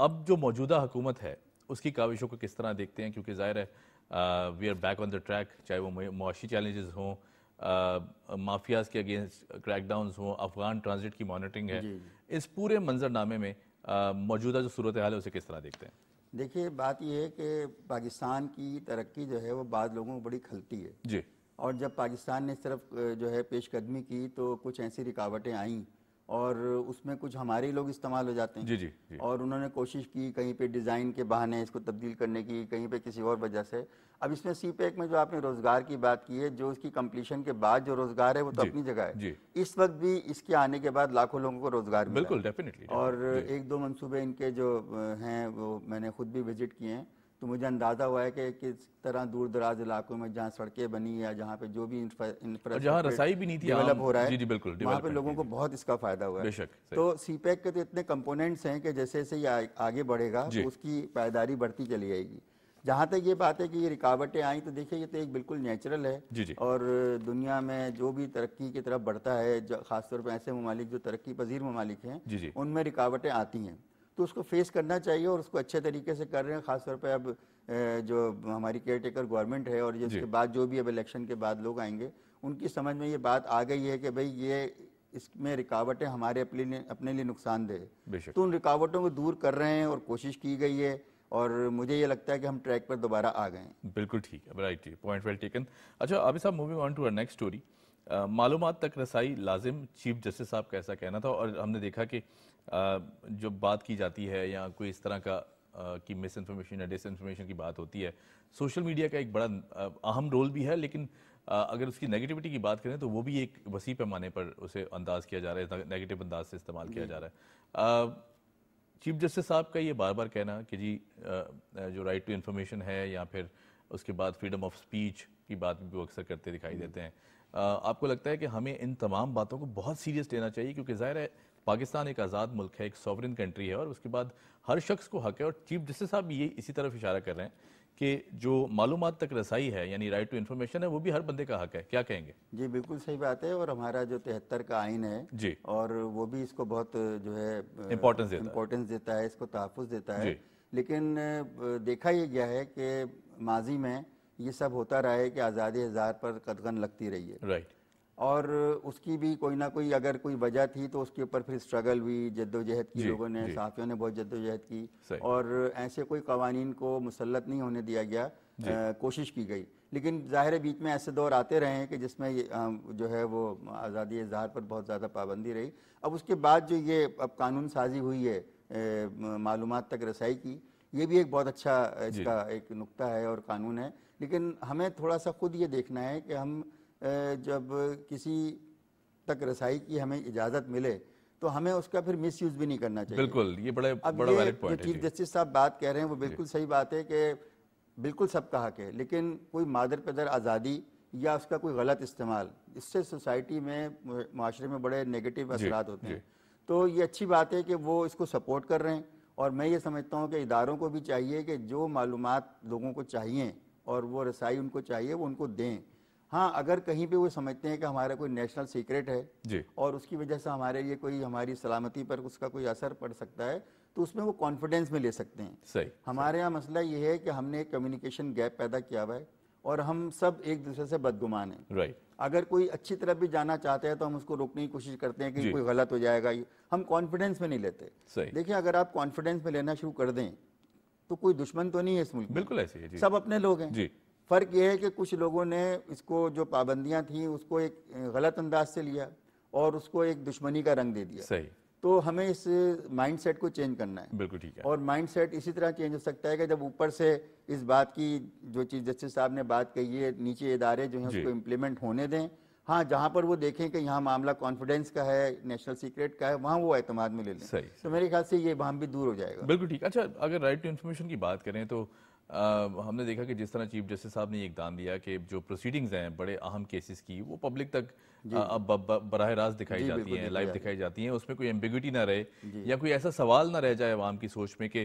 اب جو موجودہ حکومت ہے اس کی کاوشوں کو کس طرح دیکھتے ہیں؟ کیونکہ ظاہر ہے we are back on the track, چاہے وہ معاشی چیلنجز ہوں، مافیاز کے اگینسٹ کریک ڈاؤنز ہوں، افغان ٹرانزٹ کی مانیٹرنگ ہے، اس پورے منظرنامے میں موجودہ جو صورتحال ہے اسے کس طرح دیکھتے ہیں؟ دیکھیے بات یہ ہے کہ پاکستان کی ترقی جو ہے وہ بعض لوگوں کو بڑی کھلتی ہے جی، اور جب پاکستان نے اس طرف جو ہے پیش قدمی کی تو کچھ ایسی رکاوٹیں آئیں اور اس میں کچھ ہمارے لوگ استعمال ہو جاتے ہیں. جی جی جی اور انہوں نے کوشش کی کہیں پہ ڈیزائن کے بہانے اس کو تبدیل کرنے کی، کہیں پہ کسی اور وجہ سے. اب اس میں سی پیک میں جو آپ نے روزگار کی بات کی ہے، جو اس کی کمپلیشن کے بعد جو روزگار ہے وہ تو اپنی جگہ ہے. اس وقت بھی اس کے آنے کے بعد لاکھوں لوگوں کو روزگار ملا. بالکل ڈیفینیٹلی. اور ایک دو منصوبے ان کے جو ہیں وہ میں نے خود بھی وزٹ کیے ہیں، تو مجھے اندازہ ہوا ہے کہ کس طرح دور دراز علاقوں میں جہاں سڑکیں بنی یا جہاں پہ جو بھی جہاں رسائی بھی نہیں تھی ڈیولپ ہو رہا ہے، جی بالکل وہاں پہ لوگوں کو بہت اس کا فائدہ ہوا ہے. تو سی پیک کے تو اتنے کمپوننٹس ہیں کہ جیسے جیسے یہ آگے بڑھے گا تو اس کی پائیداری بڑھتی چلی جائے گی. جہاں تک یہ بات ہے کہ یہ رکاوٹیں آئیں تو دیکھیں یہ تو ایک بالکل نیچرل ہے. اور دنیا میں جو بھی ترقی کی طرف بڑھتا ہے، خاص طور پہ ایسے ممالک جو ترقی پذیر ممالک ہیں ان میں رکاوٹیں آتی ہیں، تو اس کو فیس کرنا چاہیے اور اس کو اچھے طریقے سے کر رہے ہیں. خاص طور پہ اب جو ہماری کیئر ٹیکر گورنمنٹ ہے اور اس کے بعد جو بھی اب الیکشن کے بعد لوگ آئیں گے ان کی سمجھ میں یہ بات آ گئی ہے کہ بھئی یہ اس میں رکاوٹیں ہمارے اپنے لیے نقصان دہ ہے، تو ان رکاوٹوں کو دور کر رہے ہیں اور کوشش کی گئی ہے اور مجھے یہ لگتا ہے کہ ہم ٹریک پر دوبارہ آ گئے ہیں. بالکل ٹھیک ہے، رائٹ جی، پوائنٹ ویل ٹیکن. اچھا عابد صاحب، موونگ آن ٹو اور نیکسٹ اسٹوری. معلومات تک رسائی لازم، چیف جسٹس صاحب کا ایسا کہنا تھا، اور ہم نے دیکھا کہ جو بات کی جاتی ہے یا کوئی اس طرح کا کی مس انفارمیشن یا ڈس انفارمیشن کی بات ہوتی ہے، سوشل میڈیا کا ایک بڑا اہم رول بھی ہے، لیکن اگر اس کی نیگیٹیوٹی کی بات کریں تو وہ بھی ایک وسیع پیمانے پر اسے انداز کیا جا رہا ہے، نیگیٹو انداز سے استعمال کیا جا رہا ہے. چیف جسٹس صاحب کا یہ بار بار کہنا کہ جی جو رائٹ ٹو انفارمیشن ہے یا پھر اس کے بعد فریڈم آف سپیچ کی بات بھی وہ اکثر کرتے دکھائی دیتے ہیں، آپ کو لگتا ہے کہ ہمیں ان تمام باتوں کو بہت سیریس لینا چاہیے؟ کیونکہ ظاہر ہے پاکستان ایک آزاد ملک ہے، ایک سوورن کنٹری ہے، اور اس کے بعد ہر شخص کو حق ہے، اور چیف جسٹس صاحب بھی اسی طرف اشارہ کر رہے ہیں کہ جو معلومات تک رسائی ہے یعنی رائٹ ٹو انفارمیشن ہے وہ بھی ہر بندے کا حق ہے. کیا کہیں گے؟ جی بالکل صحیح بات ہے، اور ہمارا جو 73 کا آئین ہے جی اور وہ بھی اس کو بہت جو ہے امپورٹنس دیتا ہے، اس کو تحفظ دیتا ہے. لیکن دیکھا یہ گیا ہے کہ ماضی میں یہ سب ہوتا رہا ہے کہ آزادی اظہار پر قدغن لگتی رہی ہے، رائٹ، اور اس کی بھی کوئی نہ کوئی اگر کوئی وجہ تھی تو اس کے اوپر پھر اسٹرگل ہوئی، جد و جہد کی، لوگوں نے، صحافیوں نے بہت جد و جہد کی، اور ایسے کوئی قوانین کو مسلط نہیں ہونے دیا گیا، کوشش کی گئی. لیکن ظاہر بیچ میں ایسے دور آتے رہے ہیں کہ جس میں جو ہے وہ آزادی اظہار پر بہت زیادہ پابندی رہی. اب اس کے بعد جو یہ اب قانون سازی ہوئی ہے معلومات تک رسائی کی، یہ بھی ایک بہت اچھا اس کا ایک نقطہ ہے اور قانون ہے. لیکن ہمیں تھوڑا سا خود یہ دیکھنا ہے کہ ہم جب کسی تک رسائی کی ہمیں اجازت ملے تو ہمیں اس کا پھر مس یوز بھی نہیں کرنا چاہیے. بالکل، یہ بڑا ویلڈ پوائنٹ ہے. چیف جسٹس صاحب بات کہہ رہے ہیں وہ بالکل صحیح بات ہے کہ بالکل سب کا حق ہے، لیکن کوئی مادر پدر آزادی یا اس کا کوئی غلط استعمال، اس سے سوسائٹی میں، معاشرے میں بڑے نیگیٹو اثرات ہوتے ہیں. تو یہ اچھی بات ہے کہ وہ اس کو سپورٹ کر رہے ہیں، اور میں یہ سمجھتا ہوں کہ اداروں کو بھی چاہیے کہ جو معلومات لوگوں کو چاہیے اور وہ رسائی ان کو چاہیے وہ ان کو دیں. ہاں اگر کہیں پہ وہ سمجھتے ہیں کہ ہمارا کوئی نیشنل سیکرٹ ہے اور اس کی وجہ سے ہمارے لیے کوئی ہماری سلامتی پر اس کا کوئی اثر پڑ سکتا ہے تو اس میں وہ کانفیڈنس میں لے سکتے ہیں. ہمارے یہاں مسئلہ یہ ہے کہ ہم نے ایک کمیونیکیشن گیپ پیدا کیا ہوا ہے اور ہم سب ایک دوسرے سے بدگمان ہیں. اگر کوئی اچھی طرف بھی جانا چاہتا ہے تو ہم اس کو روکنے کی کوشش کرتے ہیں کہ کوئی غلط ہو جائے گا، ہم کانفیڈنس میں نہیں لیتے. دیکھیں اگر آپ کانفیڈنس میں لینا شروع کر دیں تو کوئی دشمن تو نہیں ہے اس ملک میں، بالکل ایسے ہے، سب اپنے لوگ ہیں. فرق یہ ہے کہ کچھ لوگوں نے اس کو جو پابندیاں تھیں اس کو ایک غلط انداز سے لیا اور اس کو ایک دشمنی کا رنگ دے دیا. تو ہمیں اس مائنڈ سیٹ کو چینج کرنا ہے. بالکل ٹھیک ہے. اور مائنڈ سیٹ اسی طرح چینج ہو سکتا ہے کہ جب اوپر سے اس بات کی جو چیف جسٹس صاحب نے بات کہی ہے، نیچے ادارے جو ہیں اس کو امپلیمنٹ ہونے دیں. ہاں جہاں پر وہ دیکھیں کہ یہاں معاملہ کانفیڈنس کا ہے، نیشنل سیکرٹ کا ہے، وہاں وہ اعتماد میں لے لیں. تو میرے خیال سے یہ وہاں بھی دور ہو جائے گا. بالکل ٹھیک. اچھا اگر رائٹ ٹو انفارمیشن کی بات کریں تو ہم نے دیکھا کہ جس طرح چیف جسٹس صاحب نے یہ اقدام لیا کہ جو پروسیڈنگز ہیں بڑے اہم کیسز کی وہ پبلک تک اب براہ راست دکھائی جاتی ہیں، لائیو دکھائی جاتی ہیں، اس میں کوئی ایمبیگوٹی نہ رہے یا کوئی ایسا سوال نہ رہ جائے عوام کی سوچ میں کہ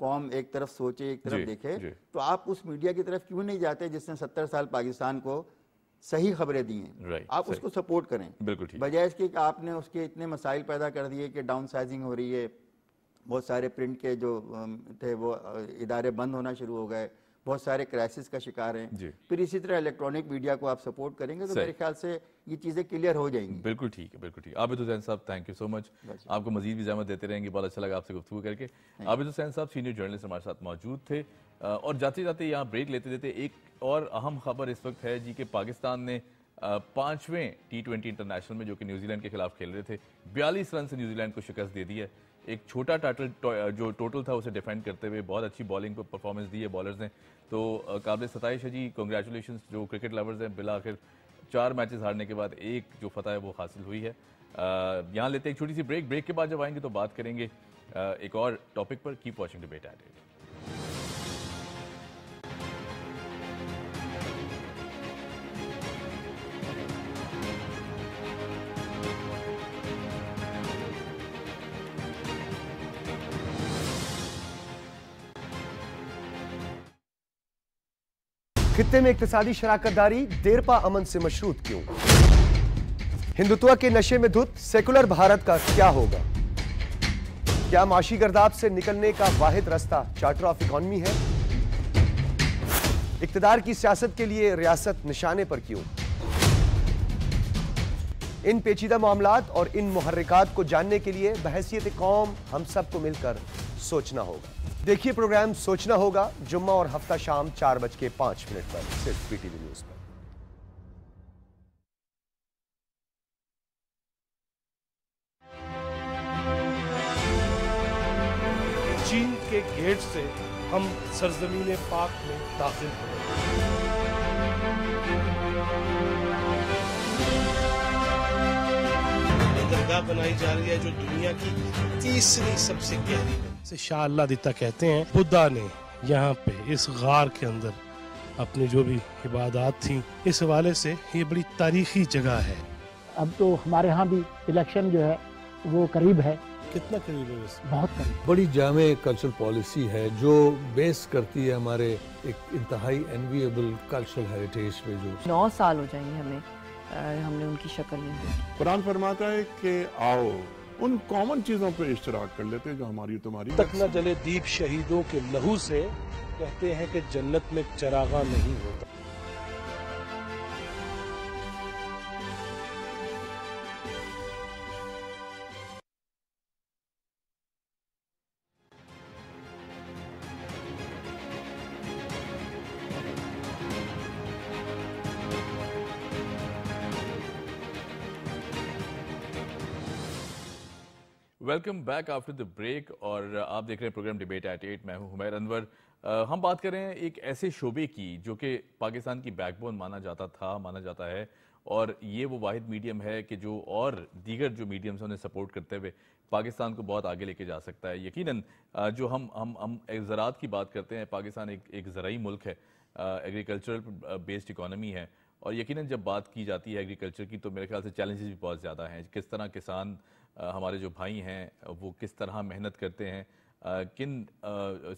قوم ایک طرف سوچے ایک طرف دیکھے, تو آپ اس میڈیا کی طرف کیوں نہیں جاتے جس نے 70 سال پاکستان کو صحیح خبریں دی ہیں؟ آپ اس کو سپورٹ کریں, بجائے اس کے کہ آپ نے اس کے اتنے مسائل پیدا کر دیے کہ ڈاؤن سائزنگ ہو رہی ہے, بہت سارے پرنٹ کے جو تھے وہ ادارے بند ہونا شروع ہو گئے, بہت سارے کرائسس کا شکار ہیں. پھر اسی طرح الیکٹرانک میڈیا کو آپ سپورٹ کریں گے تو میرے خیال سے یہ چیزیں کلیئر ہو جائیں گی. بالکل ٹھیک ہے, بالکل ٹھیک. عابد حسین صاحب تھینک یو سو مچ, آپ کو مزید بھی زحمت دیتے رہیں گے, بہت اچھا لگا آپ سے گفتگو کر کے. عابد حسین صاحب سینئر جرنلسٹ ہمارے ساتھ موجود تھے. اور جاتے جاتے یہاں بریک لیتے لیتے ایک اور اہم خبر اس وقت ہے جی کہ پاکستان نے 5ویں T20 انٹرنیشنل میں جو کہ نیوزی لینڈ کے خلاف کھیل رہے تھے 42 رن سے نیوزی لینڈ کو شکست دے دی ہے. ایک چھوٹا جو ٹوٹل تھا اسے ڈیفینڈ کرتے ہوئے بہت اچھی بالنگ پر پرفارمنس دی ہے بالرز نے, تو قابل ستائش ہے جی. کنگریچولیشنز جو کرکٹ لورز ہیں, بالآخر 4 میچز ہارنے کے بعد ایک جو فتح ہے وہ حاصل ہوئی ہے. یہاں لیتے ایک چھوٹی سی بریک کے بعد جب آئیں گے تو بات کریں گے ایک اور ٹاپک پر. Keep watching debate at 8. خطے میں اقتصادی شراکت داری دیرپا امن سے مشروط کیوں؟ ہندوتوا کے نشے میں دھت سیکولر بھارت کا کیا ہوگا؟ کیا معاشی گرداب سے نکلنے کا واحد راستہ چارٹر آف اکانومی ہے؟ اقتدار کی سیاست کے لیے ریاست نشانے پر کیوں؟ ان پیچیدہ معاملات اور ان محرکات کو جاننے کے لیے بحیثیت قوم ہم سب کو مل کر سوچنا ہوگا. دیکھیے پروگرام سوچنا ہوگا جمعہ اور ہفتہ شام 4:05 پر صرف پی ٹی وی نیوز پر. چین کے گیٹ سے ہم سرزمین پاک میں داخل ہوئے. درگاہ بنائی جا رہی ہے جو دنیا کی تیسری سب سے گہری ہے. شاہ اللہ دیتا کہتے ہیں بدھا نے یہاں پہ اس غار کے اندر اپنی جو بھی عبادات تھیں, اس حوالے سے یہ بڑی تاریخی جگہ ہے. اب تو ہمارے ہاں بھی الیکشن جو ہے وہ قریب ہے. کتنا قریب ہے؟ بہت قریب. بڑی جامع کلچرل پالیسی ہے جو بیس کرتی ہے ہمارے ایک انتہائی انویبل کلچرل ہیریٹیج پہ. جو 9 سال ہو جائیں گے ہمیں, ہم نے ان کی شکل نہیں دیکھی. قرآن فرماتا ہے کہ آؤ ان کامن چیزوں پہ اشتراک کر لیتے ہیں جو ہماری تمہاری. تک نہ جلے دیپ شہیدوں کے لہو سے, کہتے ہیں کہ جنت میں چراغاں نہیں ہوتا. Welcome back after the break, اور آپ دیکھ رہے ہیں پروگرام ڈیبیٹ ایٹ 8. میں ہوں حمیر انور. ہم بات کر رہے ہیں ایک ایسے شعبے کی جو کہ پاکستان کی بیک بون مانا جاتا ہے, اور یہ وہ واحد میڈیم ہے کہ جو اور دیگر جو میڈیمز ہیں انہیں سپورٹ کرتے ہوئے پاکستان کو بہت آگے لے کے جا سکتا ہے. یقیناً جو ہم زراعت کی بات کرتے ہیں, پاکستان ایک زرعی ملک ہے, ایگریکلچرل بیسڈ اکانومی ہے, اور یقیناً جب بات کی جاتی ہے ایگریکلچر کی تو میرے خیال سے چیلنجز بھی بہت زیادہ ہیں. کس طرح کسان ہمارے جو بھائی ہیں وہ کس طرح محنت کرتے ہیں, کن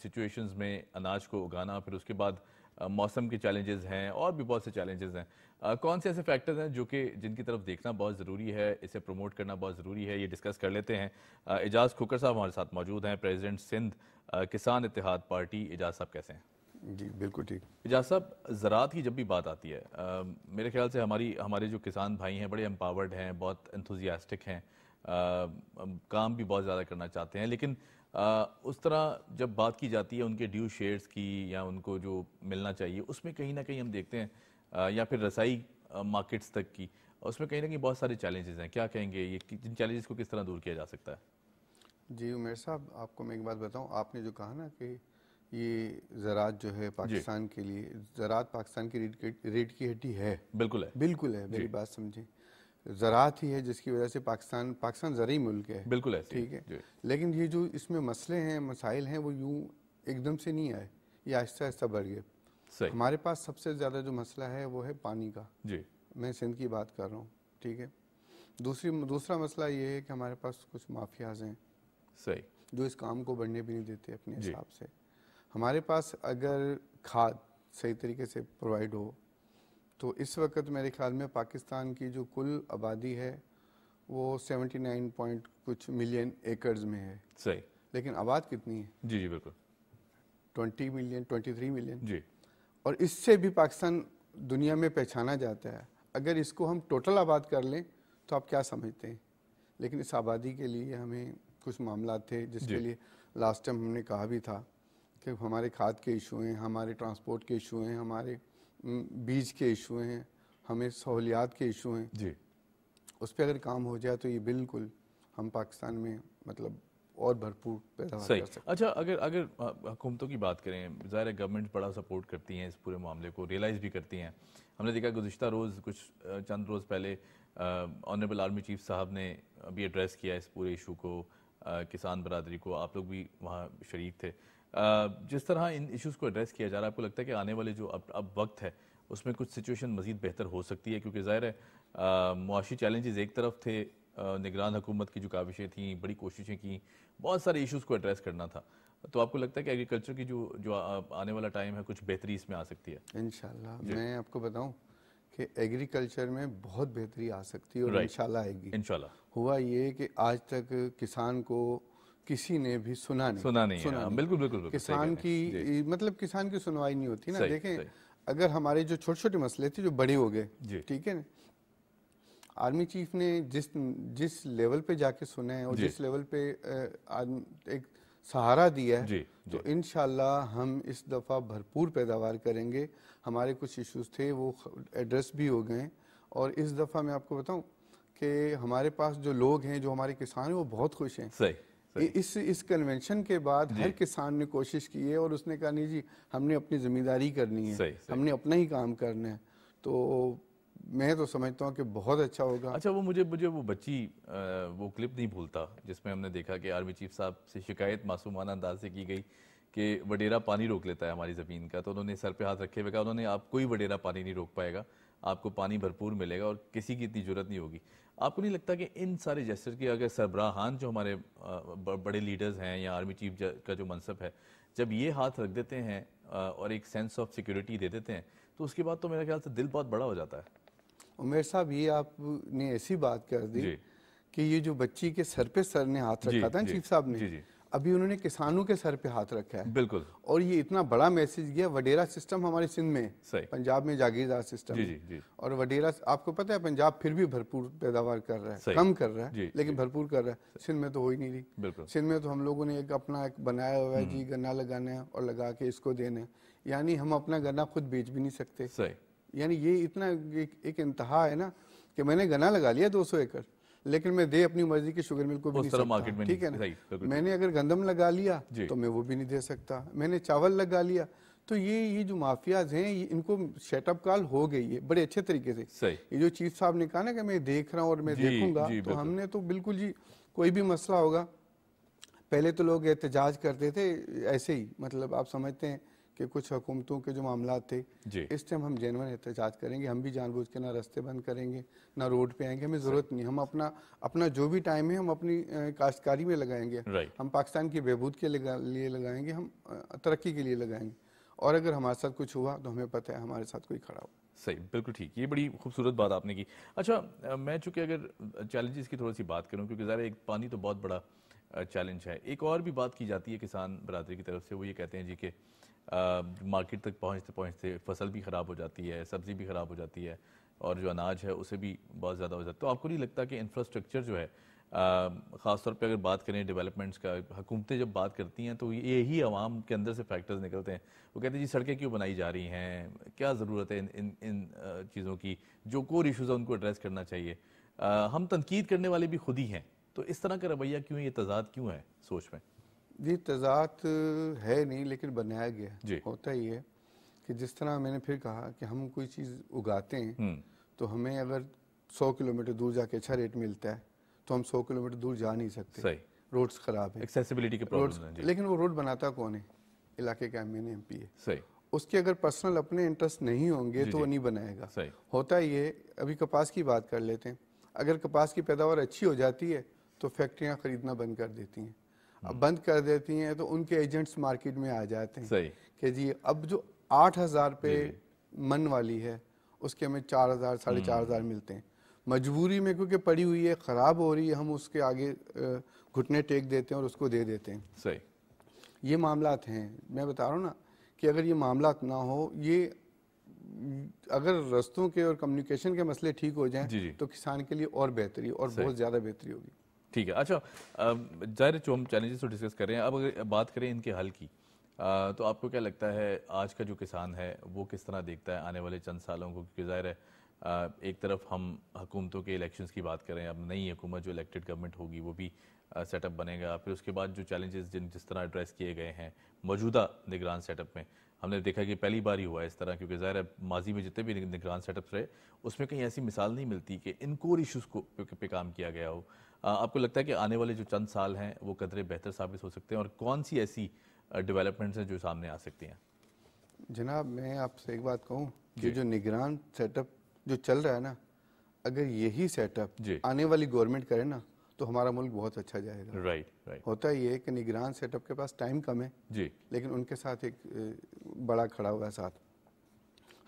سچویشنز میں اناج کو اگانا, پھر اس کے بعد موسم کے چیلنجز ہیں اور بھی بہت سے چیلنجز ہیں. کون سے ایسے فیکٹرز ہیں جو کہ جن کی طرف دیکھنا بہت ضروری ہے, اسے پروموٹ کرنا بہت ضروری ہے, یہ ڈسکس کر لیتے ہیں. اعجاز کھوکھر صاحب ہمارے ساتھ موجود ہیں, پریزیڈنٹ سندھ کسان اتحاد پارٹی. اعجاز صاحب کیسے ہیں؟ جی بالکل ٹھیک. اعجاز صاحب, زراعت کی جب بھی بات آتی ہے میرے خیال سے ہمارے جو کسان بھائی ہیں بڑے امپاورڈ ہیں, بہت انتھوزیاسٹک ہیں, کام بھی بہت زیادہ کرنا چاہتے ہیں, لیکن اس طرح جب بات کی جاتی ہے ان کے ڈیو شیئرز کی یا ان کو جو ملنا چاہیے اس میں کہیں نہ کہیں ہم دیکھتے ہیں, یا پھر رسائی مارکیٹس تک کی, اس میں کہیں نہ کہیں بہت سارے چیلنجز ہیں. کیا کہیں گے یہ جن چیلنجز کو کس طرح دور کیا جا سکتا ہے؟ جی عمیر صاحب, آپ کو میں ایک بات بتاؤں, آپ نے جو کہا نا کہ یہ زراعت جو ہے پاکستان کے لیے, زراعت پاکستان کی ریٹ کی ہڈی ہے. بالکل ہے, میری بات سمجھیں. زراعت ہی ہے جس کی وجہ سے پاکستان زرعی ملک ہے. بالکل ہے, ٹھیک ہے. لیکن یہ جو اس میں مسئلے ہیں, مسائل ہیں, وہ یوں ایک دم سے نہیں آئے, یہ آہستہ آہستہ بڑھ گئے. ہمارے پاس سب سے زیادہ جو مسئلہ ہے وہ ہے پانی کا. میں سندھ کی بات کر رہا ہوں, ٹھیک ہے. دوسرا مسئلہ یہ ہے کہ ہمارے پاس کچھ مافیاز ہیں. جو اس کام کو بڑھنے بھی نہیں دیتے اپنے حساب سے. ہمارے پاس اگر کھاد صحیح طریقے سے پرووائڈ ہو تو اس وقت میرے خیال میں پاکستان کی جو کل آبادی ہے وہ 79 پوائنٹ کچھ ملین ایکڑز میں ہے. صحیح. لیکن آباد کتنی ہے؟ جی جی بالکل 20 ملین 23 ملین. جی. اور اس سے بھی پاکستان دنیا میں پہچانا جاتا ہے. اگر اس کو ہم ٹوٹل آباد کر لیں تو آپ کیا سمجھتے ہیں؟ لیکن اس آبادی کے لیے ہمیں کچھ معاملات تھے جس کے لیے لاسٹ ٹائم ہم نے کہا بھی تھا کہ ہمارے کھاد کے ایشو ہیں, ہمارے ٹرانسپورٹ کے ایشو ہیں, ہمارے بیج کے ایشو ہیں, ہمیں سہولیات کے ایشو ہیں. جی. اس پہ اگر کام ہو جائے تو یہ بالکل ہم پاکستان میں مطلب اور بھرپور پیداوار کر سکتے ہیں. اچھا اگر حکومتوں کی بات کریں, ظاہر ہے گورنمنٹ بڑا سپورٹ کرتی ہیں اس پورے معاملے کو, ریئلائز بھی کرتی ہیں. ہم نے دیکھا گزشتہ روز کچھ چند روز پہلے آنریبل آرمی چیف صاحب نے بھی ایڈریس کیا اس پورے ایشو کو, کسان برادری کو. آپ لوگ بھی وہاں شریک تھے. جس طرح ان ایشوز کو ایڈریس کیا جا رہا ہے, آپ کو لگتا ہے کہ آنے والے جو اب وقت ہے اس میں کچھ سچویشن مزید بہتر ہو سکتی ہے؟ کیونکہ ظاہر ہے معاشی چیلنجز ایک طرف تھے, نگران حکومت کی جو کاوشیں تھیں, بڑی کوششیں کی, بہت سارے ایشوز کو ایڈریس کرنا تھا. تو آپ کو لگتا ہے کہ ایگریکلچر کی جو آنے والا ٹائم ہے کچھ بہتری اس میں آ سکتی ہے؟ انشاءاللہ. میں آپ کو بتاؤں کہ ایگریکلچر میں بہت بہتری آ سکتی ہے اور انشاءاللہ آئے گی. انشاءاللہ. ہوا یہ کہ آج تک کسان کو کسی نے بھی سنا نہیں. بالکل. کسان کی مطلب کسان کی سنوائی نہیں ہوتی نا. دیکھیں اگر ہمارے جو چھوٹے چھوٹے مسئلے تھے جو بڑے ہو گئے, ٹھیک ہے نا, آرمی چیف نے جس لیول پہ جا کے سنا ہے اور جس لیول پہ ایک سہارا دیا ہے, تو انشاءاللہ ہم اس دفعہ بھرپور پیداوار کریں گے. ہمارے کچھ ایشوز تھے وہ ایڈریس بھی ہو گئے, اور اس دفعہ میں آپ کو بتاؤں کہ ہمارے پاس جو لوگ ہیں, جو ہمارے کسان ہیں, وہ بہت خوش ہیں. اس کنونشن کے بعد ہر کسان نے کوشش کی ہے اور اس نے کہا نہیں جی ہم نے اپنی ذمہ داری کرنی ہے, ہم نے اپنا ہی کام کرنا ہے. تو میں تو سمجھتا ہوں کہ بہت اچھا ہوگا. اچھا مجھے وہ بچی وہ کلپ نہیں بھولتا جس میں ہم نے دیکھا کہ آرمی چیف صاحب سے شکایت معصومانہ انداز سے کی گئی کہ وڈیرا پانی روک لیتا ہے ہماری زمین کا, تو انہوں نے سر پہ ہاتھ رکھے ہوئے کہا انہوں نے آپ کوئی وڈیرا پانی نہیں روک پائے گا, آپ کو پانی بھرپور ملے گا اور کسی کی اتنی ضرورت نہیں ہوگی. آپ کو نہیں لگتا کہ ان سارے جیسر کی اگر سربراہان جو ہمارے بڑے لیڈرز ہیں یا آرمی چیف کا جو منصب ہے, جب یہ ہاتھ رکھ دیتے ہیں اور ایک سینس آف سیکیورٹی دے دیتے ہیں, تو اس کے بعد تو میرے خیال سے دل بہت بڑا ہو جاتا ہے. عمیر صاحب یہ آپ نے ایسی بات کر دی کہ یہ جو بچی کے سر پہ سر نے ہاتھ رکھا تھا چیف صاحب نے, ابھی انہوں نے کسانوں کے سر پہ ہاتھ رکھا ہے. بالکل. اور یہ اتنا بڑا میسج گیا. وڈیرا سسٹم ہمارے سندھ میں ہے, پنجاب میں جاگیردار سسٹم ہے, اور وڈیرا آپ کو پتہ ہے پنجاب پھر بھی بھرپور پیداوار کر رہا ہے, کم کر رہا ہے لیکن بھرپور کر رہا ہے. سندھ میں تو ہو ہی نہیں رہی. سندھ میں تو ہم لوگوں نے اپنا ایک بنایا ہوا ہے جی گنا لگانا ہے اور لگا کے اس کو دینا ہے, یعنی ہم اپنا گنا خود بیچ بھی نہیں سکتے. یعنی یہ اتنا ایک انتہا ہے نا کہ میں نے گنا لگا لیا 200 ایکڑ, لیکن میں دے اپنی مرضی کی شوگر مل کو بھی نہیں سکتا, ٹھیک ہے نا. میں نے اگر گندم لگا لیا تو میں وہ بھی نہیں دے سکتا. میں نے چاول لگا لیا. تو یہ جو مافیاز ہیں ان کو سیٹ اپ کال ہو گئی ہے بڑے اچھے طریقے سے. یہ جو چیف صاحب نے کہا نا کہ میں دیکھ رہا ہوں اور میں دیکھوں گا, تو ہم نے تو بالکل جی کوئی بھی مسئلہ ہوگا, پہلے تو لوگ احتجاج کرتے تھے ایسے ہی, مطلب آپ سمجھتے ہیں کہ کچھ حکومتوں کے جو معاملات تھے, اس ٹائم ہم جینوئن احتجاج کریں گے. ہم بھی جان بوجھ کے نہ راستے بند کریں گے نہ روڈ پہ آئیں گے, ہمیں ضرورت نہیں. ہم اپنا جو بھی ٹائم ہے ہم اپنی کاشتکاری میں لگائیں گے, ہم پاکستان کی بہبود کے لیے لگائیں گے, ہم ترقی کے لیے لگائیں گے. اور اگر ہمارے ساتھ کچھ ہوا تو ہمیں پتہ ہے ہمارے ساتھ کوئی کھڑا ہو. صحیح, بالکل ٹھیک. یہ بڑی خوبصورت بات آپ نے کی. اچھا میں چونکہ اگر چیلنجز کی تھوڑی سی بات کروں, کیونکہ ظاہر ایک پانی تو بہت بڑا چیلنج ہے, ایک اور بھی بات کی جاتی ہے کسان برادری کی طرف سے, وہ یہ کہتے ہیں جی کہ مارکیٹ تک پہنچتے فصل بھی خراب ہو جاتی ہے, سبزی بھی خراب ہو جاتی ہے, اور جو اناج ہے اسے بھی بہت زیادہ ہو جاتا ہے. تو آپ کو نہیں لگتا کہ انفراسٹرکچر جو ہے, خاص طور پہ اگر بات کریں ڈیولپمنٹس کا, حکومتیں جب بات کرتی ہیں تو یہی عوام کے اندر سے فیکٹرز نکلتے ہیں. وہ کہتے ہیں جی سڑکیں کیوں بنائی جا رہی ہیں, کیا ضرورت ہے ان چیزوں کی, جو کور ایشوز ہیں ان کو ایڈریس کرنا چاہیے. ہم تنقید کرنے والے بھی خود ہی ہیں, تو اس طرح کا رویہ کیوں, یہ تضاد کیوں ہے سوچ میں؟ جی تضاد ہے نہیں, لیکن بنایا گیا. ہوتا ہی ہے کہ جس طرح میں نے پھر کہا کہ ہم کوئی چیز اگاتے ہیں تو ہمیں اگر 100 کلومیٹر دور جا کے اچھا ریٹ ملتا ہے تو ہم 100 کلومیٹر دور جا نہیں سکتے. روڈز خراب ہیں, ایکسیسیبلٹی کے پرابلمز ہیں. لیکن وہ روڈ بناتا کون ہے؟ علاقے کا ایم پی ہے. اس کے اگر پرسنل اپنے انٹرسٹ نہیں ہوں گے تو وہ نہیں بنائے گا. ہوتا ہی ہے. ابھی کپاس کی بات کر لیتے ہیں. اگر کپاس کی پیداوار اچھی ہو جاتی ہے تو فیکٹریاں خریدنا بند کر دیتی ہیں. اب بند کر دیتی ہیں تو ان کے ایجنٹس مارکیٹ میں آ جاتے ہیں صحیح کہ جی اب جو 8,000 پہ من والی ہے اس کے ہمیں 4,000 4,500 ملتے ہیں مجبوری میں, کیونکہ پڑی ہوئی ہے, خراب ہو رہی ہے, ہم اس کے آگے گھٹنے ٹیک دیتے ہیں اور اس کو دے دیتے ہیں. صحیح, یہ معاملات ہیں. میں بتا رہا ہوں نا کہ اگر یہ معاملات نہ ہو, یہ اگر رستوں کے اور کمیونیکیشن کے مسئلے ٹھیک ہو جائیں تو کسان کے لیے اور بہتری اور بہت زیادہ بہتری ہوگی. ٹھیک ہے. اچھا, ظاہر جو ہم چیلنجز تو ڈسکس کر رہے ہیں, اب اگر بات کریں ان کے حل کی, تو آپ کو کیا لگتا ہے آج کا جو کسان ہے وہ کس طرح دیکھتا ہے آنے والے چند سالوں کو؟ کیونکہ ظاہر ہے ایک طرف ہم حکومتوں کے الیکشنز کی بات کریں, اب نئی حکومت جو الیکٹڈ گورنمنٹ ہوگی وہ بھی سیٹ اپ بنے گا, پھر اس کے بعد جو چیلنجز جس طرح ایڈریس کیے گئے ہیں موجودہ نگران سیٹ اپ میں, ہم نے دیکھا کہ پہلی بار ہی ہوا ہے اس طرح, کیونکہ ظاہر ہے ماضی میں جتنے بھی نگران سیٹ اپس رہے اس میں کہیں ایسی مثال نہیں ملتی کہ ان کور ایشوز کو پہ کام کیا گیا ہو. آپ کو لگتا ہے کہ آنے والے جو چند سال ہیں وہ قدرے بہتر ثابت ہو سکتے ہیں, اور کون سی ایسی ڈیولپمنٹس ہیں جو سامنے آ سکتی ہیں؟ جناب میں آپ سے ایک بات کہوں کہ جو نگران سیٹ اپ جو چل رہا ہے نا, اگر یہی سیٹ اپ آنے والی گورنمنٹ کرے نا تو ہمارا ملک بہت اچھا جائے گا. رائٹ. ہوتا یہ ہے کہ نگران سیٹ اپ کے پاس ٹائم کم ہے لیکن ان کے ساتھ ایک بڑا کھڑا ہوا ہے ساتھ.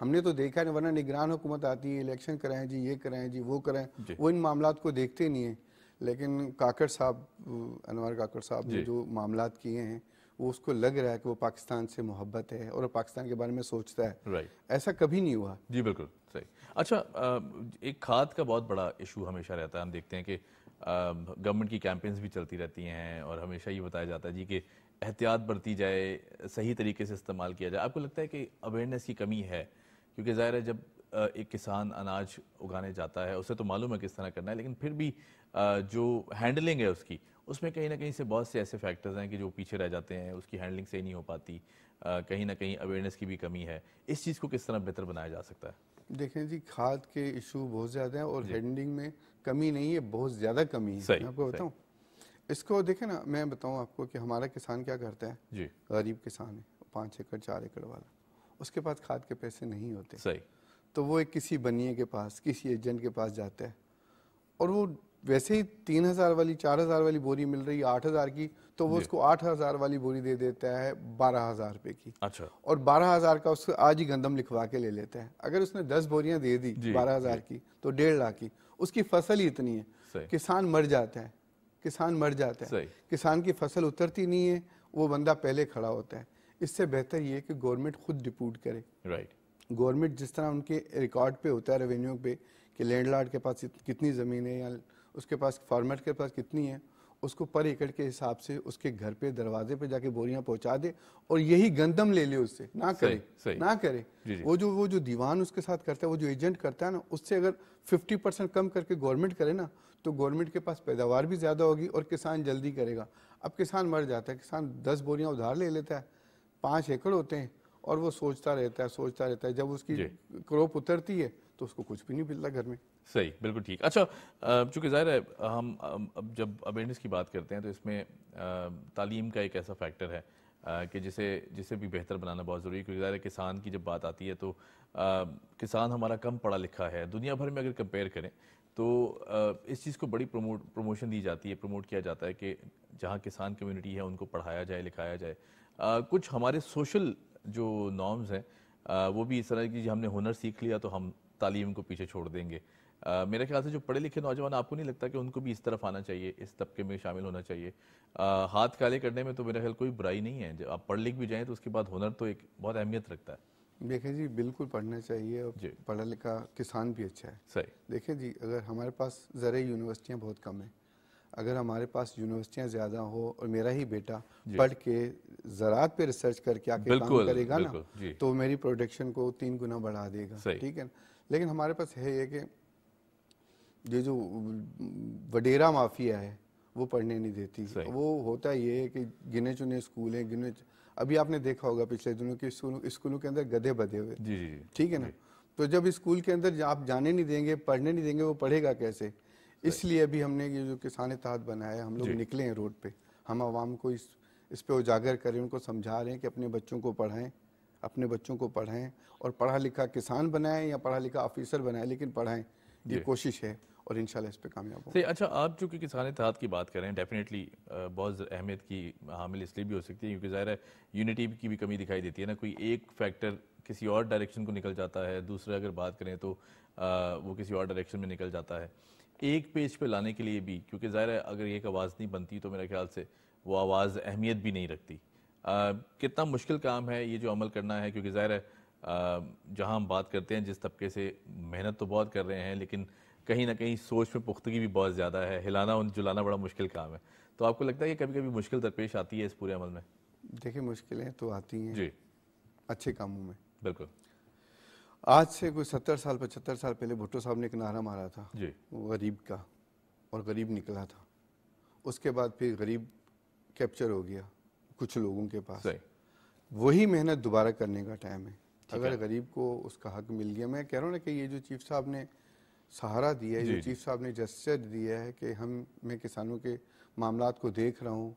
ہم نے تو دیکھا ہے, ورنہ نگران حکومت آتی ہے, الیکشن کرائیں جی, یہ کرائیں جی, وہ کرائیں, وہ ان معاملات کو دیکھتے نہیں ہیں. لیکن کاکڑ صاحب, انور کاکڑ صاحب نے جو معاملات کیے ہیں وہ اس کو لگ رہا ہے کہ وہ پاکستان سے محبت ہے اور پاکستان کے بارے میں سوچتا ہے. ایسا کبھی نہیں ہوا. جی بالکل صحیح. اچھا, ایک کھاد کا بہت بڑا ایشو ہمیشہ رہتا ہے. ہم دیکھتے ہیں کہ گورنمنٹ کی کیمپینز بھی چلتی رہتی ہیں اور ہمیشہ یہ بتایا جاتا ہے جی کہ احتیاط برتی جائے, صحیح طریقے سے استعمال کیا جائے. آپ کو لگتا ہے کہ اویئرنیس کی کمی ہے؟ کیونکہ ظاہر ہے جب ایک کسان اناج اگانے جاتا ہے اسے تو معلوم ہے کس طرح کرنا ہے, لیکن پھر بھی جو ہینڈلنگ ہے اس کی, اس میں کہیں نہ کہیں سے بہت سے ایسے فیکٹرز ہیں کہ جو پیچھے رہ جاتے ہیں, اس کی ہینڈلنگ صحیح نہیں ہو پاتی, کہیں نہ کہیں اویئرنیس کی بھی کمی ہے. اس چیز کو کس طرح بہتر بنایا جا سکتا ہے؟ دیکھیں جی, کھاد کے ایشو بہت زیادہ ہیں اور ہینڈلنگ میں کمی نہیں ہے, بہت زیادہ کمی ہے. میں آپ کو بتاؤں, اس کو دیکھیں نا, میں بتاؤں آپ کو کہ ہمارا کسان کیا کرتا ہے. غریب کسان ہے, 5 ایکڑ 4 ایکڑ والا, اس کے پاس کھاد کے پیسے نہیں ہوتے, تو وہ ایک کسی بنیے کے پاس, کسی ایجنٹ کے پاس جاتا ہے, اور وہ ویسے ہی 3,000 والی 4,000 والی بوری مل رہی ہے 8,000 کی, تو وہ اس کو 8,000 والی بوری دے دیتا ہے 12,000 روپے کی. اچھا. اور 12,000 کا اس کو آج ہی گندم لکھوا کے لے لیتا ہے. اگر اس نے 10 بوریاں دے دی 12,000 کی تو 1.5 لاکھ کی, اس کی فصل ہی اتنی ہے, کسان مر جاتا ہے. کسان مر جاتا ہے, کسان کی فصل اترتی نہیں ہے, وہ بندہ پہلے کھڑا ہوتا ہے. اس سے بہتر یہ کہ گورنمنٹ خود ڈپوٹ کرے. گورنمنٹ جس طرح ان کے ریکارڈ پہ ہوتا ہے ریونیو پہ کہ لینڈ لارڈ کے پاس کتنی زمین ہے یا اس کے پاس فارمر کے پاس کتنی ہے, اس کو پر ایکڑ کے حساب سے اس کے گھر پہ دروازے پہ جا کے بوریاں پہنچا دے اور یہی گندم لے لے اس سے. نہ کرے وہ جو دیوان اس کے ساتھ کرتا ہے, وہ جو ایجنٹ کرتا ہے نا, اس سے اگر 50% کم کر کے گورنمنٹ کرے نا تو گورنمنٹ کے پاس پیداوار بھی زیادہ ہوگی اور کسان جلدی کرے گا. اب کسان مر جاتا ہے, کسان 10 بوریاں ادھار لے لیتا ہے, 5 ایکڑ ہوتے ہیں, اور وہ سوچتا رہتا ہے جب اس کی کروپ اترتی ہے تو اس کو کچھ بھی نہیں ملتا گھر میں. صحیح, بالکل ٹھیک. اچھا, چونکہ ظاہر ہے ہم اب جب اویئرنیس کی بات کرتے ہیں تو اس میں تعلیم کا ایک ایسا فیکٹر ہے کہ جسے بھی بہتر بنانا بہت ضروری ہے. کیونکہ ظاہر ہے کسان کی جب بات آتی ہے تو کسان ہمارا کم پڑھا لکھا ہے. دنیا بھر میں اگر کمپیئر کریں تو اس چیز کو بڑی پروموشن دی جاتی ہے, پروموٹ کیا جاتا ہے کہ جہاں کسان کمیونٹی ہے ان کو پڑھایا جائے, لکھایا جائے. کچھ ہمارے سوشل جو نارمز ہیں وہ بھی اس طرح کی, ہم نے ہنر سیکھ لیا تو ہم تعلیم کو پیچھے چھوڑ دیں گے. میرے خیال سے جو پڑھے لکھے نوجوان, آپ کو نہیں لگتا کہ ان کو بھی اس طرف آنا چاہیے, اس طبقے میں شامل ہونا چاہیے؟ ہاتھ کالے کرنے میں تو میرا خیال کوئی برائی نہیں ہے, جب آپ پڑھ لکھ بھی جائیں تو اس کے بعد ہنر تو ایک بہت اہمیت رکھتا ہے. دیکھیں جی, بالکل پڑھنا چاہیے, اور پڑھا لکھا کسان بھی اچھا ہے. صحیح. دیکھیں جی, اگر ہمارے پاس زرعی یونیورسٹیاں بہت کم ہیں, اگر ہمارے پاس یونیورسٹیاں زیادہ ہو اور میرا ہی بیٹا پڑھ کے زراعت پہ ریسرچ کر کے آکے کام کرے گا نا, تو میری پروڈکشن کو 3 گنا بڑھا دے گا. ٹھیک ہے نا. لیکن ہمارے پاس ہے یہ کہ یہ جو وڈیرا مافیا ہے وہ پڑھنے نہیں دیتی. وہ ہوتا یہ ہے کہ گنے چنے اسکول ہیں, ابھی آپ نے دیکھا ہوگا پچھلے دنوں کے اسکولوں کے اندر گدھے بدھے ہوئے. ٹھیک ہے نا. تو جب اسکول کے اندر آپ جانے نہیں دیں گے, پڑھنے نہیں دیں گے, وہ پڑھے گا کیسے؟ اس لیے ابھی ہم نے یہ جو کسان اتحاد بنایا ہے, ہم لوگ نکلے ہیں روڈ پہ, ہم عوام کو اس پہ اجاگر کریں, ان کو سمجھا رہے ہیں کہ اپنے بچوں کو پڑھائیں اور پڑھا لکھا کسان بنائیں یا پڑھا لکھا آفیسر بنائیں, لیکن پڑھائیں. یہ کوشش ہے. اور انشاءاللہ اس پہ کامیاب ہوں. صحیح. اچھا, آپ چونکہ کسان اتحاد کی بات کریں, ڈیفینیٹلی بہت اہمیت کی حامل اس لیے بھی ہو سکتی ہے کیونکہ ظاہر ہے یونٹی کی بھی کمی دکھائی دیتی ہے نا. کوئی ایک فیکٹر کسی اور ڈائریکشن کو نکل جاتا ہے, دوسرا اگر بات کریں تو وہ کسی اور ڈائریکشن میں نکل جاتا ہے. ایک پیج پہ لانے کے لیے بھی, کیونکہ ظاہر ہے اگر ایک آواز نہیں بنتی تو میرے خیال سے وہ آواز اہمیت بھی نہیں رکھتی. کتنا مشکل کام ہے یہ جو عمل کرنا ہے, کیونکہ ظاہر ہے جہاں ہم بات کرتے ہیں جس طبقے سے, محنت تو بہت کر رہے ہیں لیکن کہیں نہ کہیں سوچ میں پختگی بھی بہت زیادہ ہے, ہلانا اور جلانا بڑا مشکل کام ہے. تو آپ کو لگتا ہے کہ کبھی کبھی مشکل درپیش آتی ہے اس پورے عمل میں؟ دیکھیں مشکلیں تو آتی ہیں جی اچھے کاموں میں. بالکل. آج سے کوئی 70 سال 75 سال پہلے بھٹو صاحب نے ایک نعرہ مارا تھا جی غریب کا, اور غریب نکلا تھا. اس کے بعد پھر غریب کیپچر ہو گیا کچھ لوگوں کے پاس. وہی محنت دوبارہ کرنے کا ٹائم ہے. اگر غریب کو اس کا حق مل گیا, میں کہہ رہا ہوں نا کہ یہ جو چیف صاحب نے سہارا دیا ہے, جو چیف صاحب نے جسچر دیا ہے کہ میں کسانوں کے معاملات کو دیکھ رہا ہوں,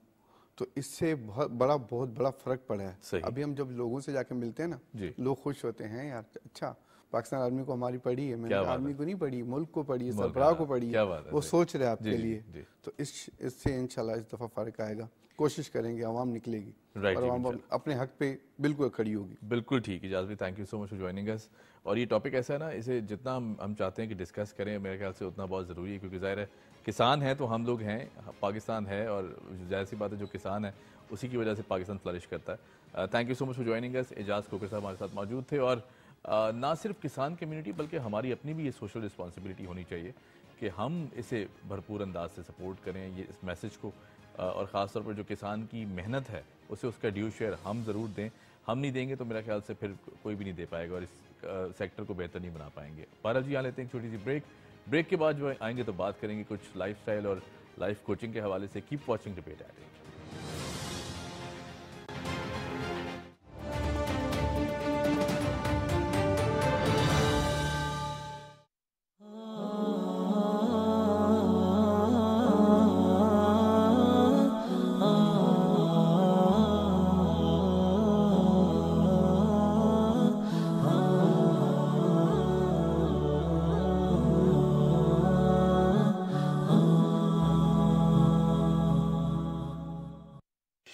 تو اس سے بہت بڑا فرق پڑا ہے. ابھی ہم جب لوگوں سے جا کے ملتے ہیں نا, لوگ خوش ہوتے ہیں یار, اچھا پاکستان آرمی کو ہماری پڑھی ہے. میں نے آرمی کو نہیں پڑھی, ملک کو پڑھی ہے, سربراہ کو پڑھی ہے. وہ سوچ رہے آپ کے لیے. تو اس سے انشاءاللہ اس دفعہ فرق آئے گا. کوشش کریں گے, عوام نکلے گی اور عوام اپنے حق پہ بالکل کھڑی ہوگی. بالکل ٹھیک. اجاز بھی thank you so much for joining us. اور یہ ٹاپک ایسا ہے نا, اسے جتنا ہم چاہتے ہیں کہ ڈسکس کریں میرے خیال سے اتنا بہت ضروری ہے, کیونکہ ظاہر ہے کسان ہیں تو ہم لوگ ہیں, پاکستان ہے, اور ظاہر سی بات ہے جو کسان ہے اسی کی وجہ سے پاکستان فلرش کرتا ہے. Thank you so much for joining us. Ejaz Khokhar صاحب ہمارے ساتھ موجود تھے. اور نہ صرف کسان کمیونٹی بلکہ ہماری اپنی بھی یہ سوشل رسپانسبلٹی ہونی چاہیے کہ ہم اسے بھرپور انداز سے سپورٹ کریں یہ اس میسج کو, اور خاص طور پر جو کسان کی محنت ہے اسے اس کا ڈیو شیئر ہم ضرور دیں. ہم نہیں دیں گے تو میرا خیال سے پھر کوئی بھی نہیں دے پائے گا اور اس سیکٹر کو بہتر نہیں بنا پائیں گے. بہرحال جی, یہاں لیتے ہیں ایک چھوٹی سی بریک کے بعد جو آئیں گے تو بات کریں گے کچھ لائف سٹائل اور لائف کوچنگ کے حوالے سے. Keep watching debate at 8.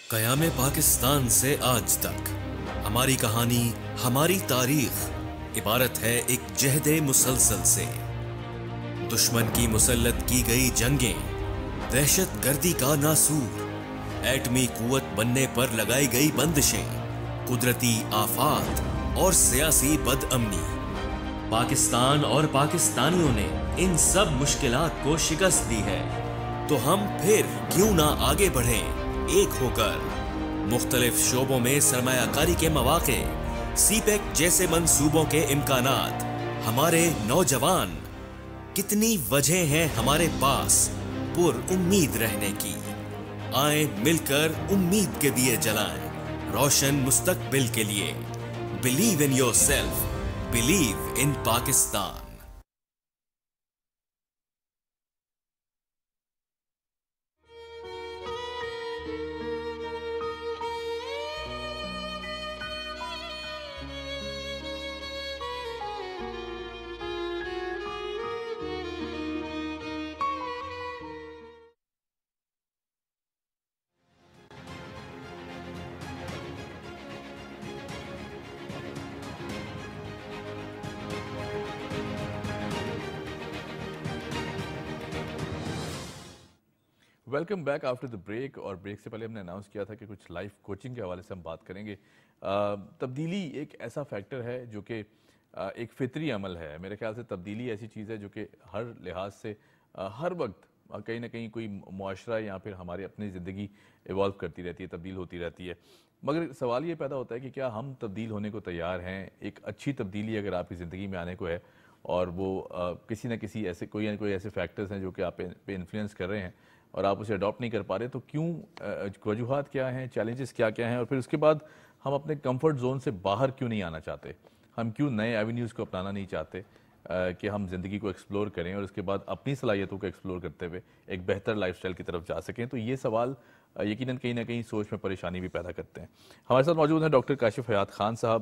قیام پاکستان سے آج تک ہماری کہانی, ہماری تاریخ عبارت ہے ایک جہد مسلسل سے. دشمن کی مسلط کی گئی جنگیں, دہشت گردی کا ناسور, ایٹمی قوت بننے پر لگائی گئی بندشیں, قدرتی آفات اور سیاسی بد امنی. پاکستان اور پاکستانیوں نے ان سب مشکلات کو شکست دی ہے. تو ہم پھر کیوں نہ آگے بڑھیں ایک ہو کر. مختلف شعبوں میں سرمایہ کاری کے مواقع, سی پیک جیسے منصوبوں کے امکانات, ہمارے نوجوان, کتنی وجہیں ہیں ہمارے پاس پر امید رہنے کی. آئیں مل کر امید کے دیے جلائیں روشن مستقبل کے لیے. Believe in your self, believe in Pakistan. Welcome back after the break. اور بریک سے پہلے ہم نے اناؤنس کیا تھا کہ کچھ لائف کوچنگ کے حوالے سے ہم بات کریں گے. تبدیلی ایک ایسا فیکٹر ہے جو کہ ایک فطری عمل ہے. میرے خیال سے تبدیلی ایسی چیز ہے جو کہ ہر لحاظ سے ہر وقت کہیں نہ کہیں کوئی معاشرہ یا پھر ہماری اپنی زندگی ایوالو کرتی رہتی ہے, تبدیل ہوتی رہتی ہے. مگر سوال یہ پیدا ہوتا ہے کہ کیا ہم تبدیل ہونے کو تیار ہیں؟ ایک اچھی تبدیلی اگر آپ کی زندگی میں آنے کو ہے اور وہ کسی نہ کسی ایسے کوئی ایسے فیکٹرز ہیں جو کہ آپ پہ انفلوئنس کر رہے ہیں اور آپ اسے اڈاپٹ نہیں کر پا رہے, تو کیوں, وجوہات کیا ہیں, چیلنجز کیا ہیں, اور پھر اس کے بعد ہم اپنے کمفرٹ زون سے باہر کیوں نہیں آنا چاہتے؟ ہم کیوں نئے ایونیوز کو اپنانا نہیں چاہتے کہ ہم زندگی کو ایکسپلور کریں اور اس کے بعد اپنی صلاحیتوں کو ایکسپلور کرتے ہوئے ایک بہتر لائف سٹائل کی طرف جا سکیں؟ تو یہ سوال یقیناً کہیں نہ کہیں سوچ میں پریشانی بھی پیدا کرتے ہیں. ہمارے ساتھ موجود ہیں ڈاکٹر کاشف حیات خان صاحب,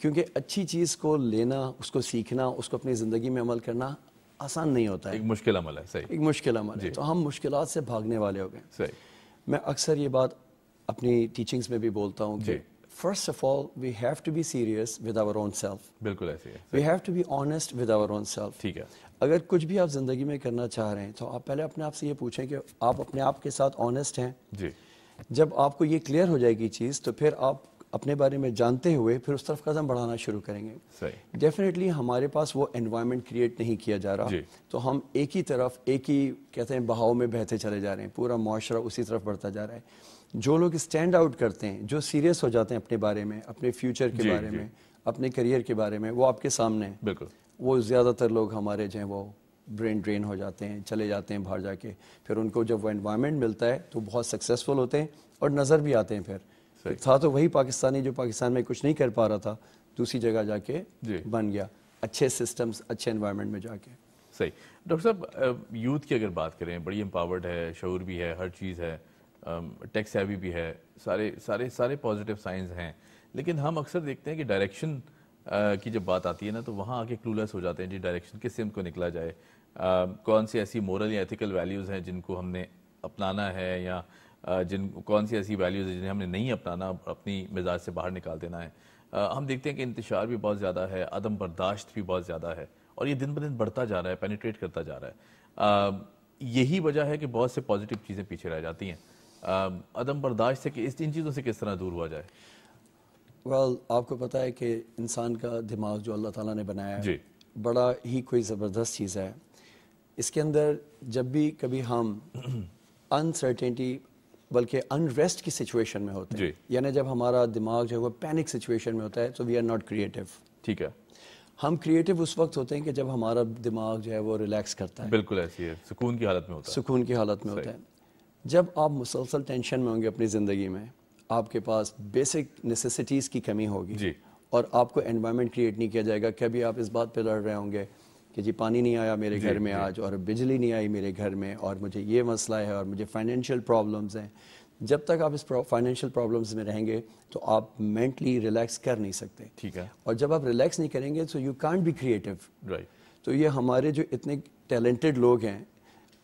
کیونکہ اچھی چیز کو لینا، اس کو سیکھنا، اس کو اپنی زندگی میں عمل کرنا آسان نہیں ہوتا ہے، ایک مشکل عمل ہے. صحیح، ایک مشکل عمل ہے. تو ہم مشکلات سے بھاگنے والے ہو گئے. صحیح. میں اکثر یہ بات اپنی ٹیچنگز میں بھی بولتا ہوں کہ first of all we have to be serious with our own self. بالکل ایسے ہے. We have to be honest with our own self. ٹھیک ہے. اگر کچھ بھی آپ زندگی میں کرنا چاہ رہے ہیں تو آپ پہلے اپنے آپ سے یہ پوچھیں کہ آپ اپنے آپ کے ساتھ آنیسٹ ہیں. جی. جب آپ کو یہ کلیئر ہو جائے گی چیز تو پھر آپ اپنے بارے میں جانتے ہوئے پھر اس طرف قدم بڑھانا شروع کریں گے. صحیح. ڈیفینیٹلی ہمارے پاس وہ انوائرمنٹ کریٹ نہیں کیا جا رہا, تو ہم ایک ہی طرف ایک ہی کہتے ہیں بہاؤ میں بہتے چلے جا رہے ہیں, پورا معاشرہ اسی طرف بڑھتا جا رہا ہے. جو لوگ اسٹینڈ آؤٹ کرتے ہیں, جو سیریس ہو جاتے ہیں اپنے بارے میں, اپنے فیوچر کے بارے میں, اپنے کریئر کے بارے میں, وہ آپ کے سامنے ہیں. بالکل. وہ زیادہ تر لوگ ہمارے جو ہیں وہ برین ڈرین ہو جاتے ہیں, چلے جاتے ہیں باہر جا کے. پھر ان کو جب وہ انوائرمنٹ ملتا ہے تو بہت سکسیزفل ہوتے ہیں اور نظر بھی آتے ہیں. پھر تھا تو وہی پاکستانی جو پاکستان میں کچھ نہیں کر پا رہا تھا, دوسری جگہ جا کے بن گیا, اچھے سسٹمز, اچھے انوائرمنٹ میں جا کے. صحیح. ڈاکٹر صاحب, یوتھ کی اگر بات کریں, بڑی امپاورڈ ہے, شعور بھی ہے, ہر چیز ہے, ٹیک سیوی بھی ہے, سارے پازیٹیو سائنز ہیں, لیکن ہم اکثر دیکھتے ہیں کہ ڈائریکشن کی جب بات آتی ہے نا تو وہاں آ کے کلولیس ہو جاتے ہیں. جی ڈائریکشن کس سمت کو نکلا جائے, کون سی ایسی مورل یا ایتھیکل ویلیوز ہیں جن کو ہم نے اپنانا ہے, یا کون سی ایسی ویلیوز ہیں جنہیں ہم نے نہیں اپنانا, اپنی مزاج سے باہر نکال دینا ہے. ہم دیکھتے ہیں کہ انتشار بھی بہت زیادہ ہے, عدم برداشت بھی بہت زیادہ ہے, اور یہ دن بدن بڑھتا جا رہا ہے, پینیٹریٹ کرتا جا رہا ہے. یہی وجہ ہے کہ بہت سے پازیٹیو چیزیں پیچھے رہ جاتی ہیں. عدم برداشت سے کہ ان چیزوں سے کس طرح دور ہوا جائے؟ آپ کو پتہ ہے کہ انسان کا دماغ جو اللہ تعالیٰ نے بنایا ہے بڑا ہی کوئی زبردست چیز ہے. اس کے اندر جب بھی کبھی ہم انسرٹینٹی بلکہ انریسٹ کی سچویشن میں ہوتے ہیں, یعنی جب ہمارا دماغ جو ہے وہ پینک سچویشن میں ہوتا ہے, تو وی آر ناٹ کریٹیو. ٹھیک ہے. ہم کریٹیو اس وقت ہوتے ہیں کہ جب ہمارا دماغ جو ہے وہ ریلیکس کرتا ہے. بالکل ایسی ہے, سکون کی حالت میں ہوتا ہے. سکون کی حالت میں ہوتا ہے. جب آپ مسلسل ٹینشن میں ہوں گے اپنی زندگی میں, آپ کے پاس بیسک نیسیسٹیز کی کمی ہوگی, اور آپ کو انوائرمنٹ کریٹ نہیں کیا جائے گا. کبھی آپ اس بات پہ لڑ رہے ہوں گے کہ جی پانی نہیں آیا میرے گھر میں آج, اور بجلی نہیں آئی میرے گھر میں, اور مجھے یہ مسئلہ ہے, اور مجھے فائنینشیل پرابلمز ہیں. جب تک آپ اس فائنینشیل پرابلمز میں رہیں گے تو آپ مینٹلی ریلیکس کر نہیں سکتے. ٹھیک ہے. اور جب آپ ریلیکس نہیں کریں گے تو یو کانٹ بی کریٹیو. تو یہ ہمارے جو اتنے ٹیلنٹڈ لوگ ہیں,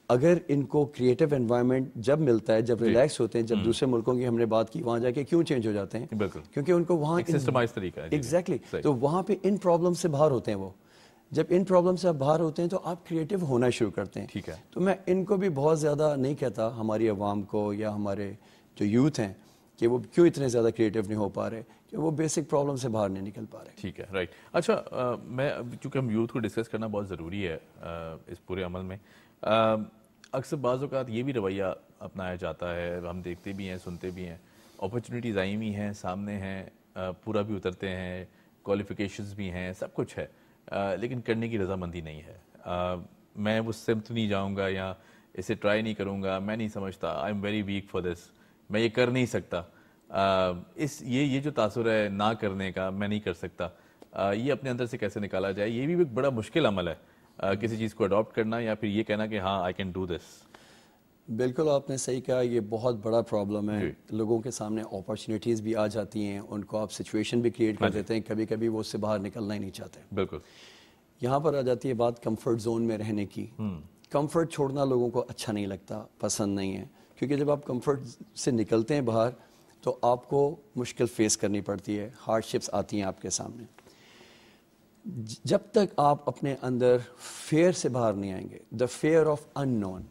اگر ان کو کریٹیو انوائرمنٹ جب ملتا ہے, جب ریلیکس ہوتے ہیں, جب دوسرے ملکوں کی ہم نے بات کی, وہاں جا کے کیوں چینج ہو جاتے ہیں؟ کیونکہ ان کو وہاں سسٹمائز طریقہ ہے. ایگزیکٹلی. تو وہاں پہ ان پرابلم سے باہر ہوتے ہیں. وہ جب ان پرابلم سے آپ باہر ہوتے ہیں تو آپ کریٹیو ہونا شروع کرتے ہیں. ٹھیک ہے. تو میں ان کو بھی بہت زیادہ نہیں کہتا, ہماری عوام کو یا ہمارے جو یوتھ ہیں, کہ وہ کیوں اتنے زیادہ کریٹیو نہیں ہو پا رہے, کہ وہ بیسک پرابلم سے باہر نہیں نکل پا رہے. ٹھیک ہے. رائٹ. اچھا, میں چونکہ ہم یوتھ کو ڈسکس کرنا بہت ضروری ہے اس پورے عمل میں, اکثر بعض اوقات یہ بھی رویہ اپنایا جاتا ہے, ہم دیکھتے بھی ہیں, سنتے بھی ہیں, اپرچونیٹیز آئی ہوئی ہیں, سامنے ہیں, پورا بھی اترتے ہیں, کوالیفیکیشنز بھی ہیں, سب کچھ ہے, لیکن کرنے کی رضامندی نہیں ہے. میں اس سمت نہیں جاؤں گا, یا اسے ٹرائی نہیں کروں گا, میں نہیں سمجھتا, I am very weak for this, میں یہ کر نہیں سکتا. یہ جو تاثر ہے نہ کرنے کا, میں نہیں کر سکتا, یہ اپنے اندر سے کیسے نکالا جائے؟ یہ بھی ایک بڑا مشکل عمل ہے, کسی چیز کو اڈاپٹ کرنا, یا پھر یہ کہنا کہ ہاں آئی کین ڈو دس. بالکل آپ نے صحیح کہا, یہ بہت بڑا پرابلم ہے. لوگوں کے سامنے اپرچونیٹیز بھی آ جاتی ہیں, ان کو آپ سچویشن بھی کریٹ کر دیتے ہیں, کبھی کبھی وہ اس سے باہر نکلنا ہی نہیں چاہتے. بالکل. یہاں پر آ جاتی ہے بات کمفرٹ زون میں رہنے کی. کمفرٹ چھوڑنا لوگوں کو اچھا نہیں لگتا, پسند نہیں ہے, کیونکہ جب آپ کمفرٹ سے نکلتے ہیں باہر تو آپ کو مشکل فیس کرنی پڑتی ہے, ہارڈ شپس آتی ہیں آپ کے سامنے. جب تک آپ اپنے اندر فیئر سے باہر نہیں آئیں گے, the fear of unknown,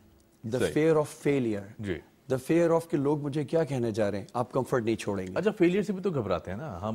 the fear of failure, the fear of کہ لوگ مجھے کیا کہنے جا رہے ہیں, آپ کمفرٹ نہیں چھوڑیں گے. اچھا, فیلئر سے بھی تو گھبراتے ہیں نا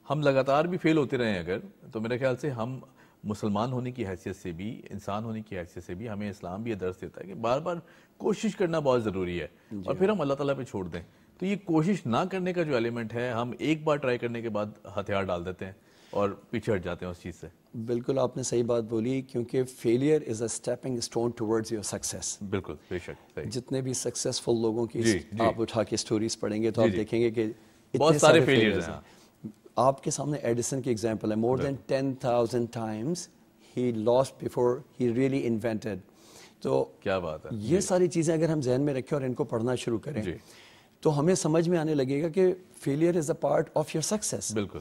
ہم لگاتار بھی فیل ہوتے رہے ہیں اگر, تو میرے خیال سے ہم مسلمان ہونے کی حیثیت سے بھی, انسان ہونے کی حیثیت سے بھی, ہمیں اسلام بھی یہ درس دیتا ہے کہ بار بار کوشش کرنا بہت ضروری ہے, اور پھر ہم اللہ تعالیٰ پہ چھوڑ دیں. تو یہ کوشش نہ کرنے کا جو ایلیمنٹ ہے, ہم ایک بار ٹرائی کرنے کے بعد ہتھیار ڈال دیتے ہیں اور پیچھے ہٹ جاتے ہیں اس چیز سے. بالکل آپ نے صحیح بات بولی, کیونکہ failure is a stepping stone towards your success. بالکل, بے شک. جتنے بھی سکسیسفل لوگوں کی آپ اٹھا کے اسٹوریز پڑھیں گے تو آپ دیکھیں گے کہ بہت سارے فیلئرز ہیں. آپ کے سامنے ایڈیسن کی ایگزامپل ہے, مور دین 10,000 times he lost before he really invented. تو کیا بات ہے. یہ ساری چیزیں اگر ہم ذہن میں رکھیں اور ان کو پڑھنا شروع کریں تو ہمیں سمجھ میں آنے لگے گا کہ failure is a part of your success. بالکل.